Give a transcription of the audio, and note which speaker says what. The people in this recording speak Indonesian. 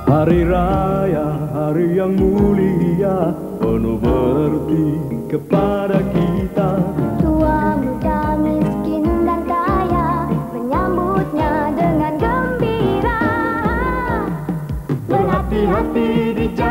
Speaker 1: Hari raya, hari yang mulia, penuh berarti kepada kita.
Speaker 2: Tua, muda, miskin dan kaya menyambutnya dengan gembira. Berhati-hati di jalan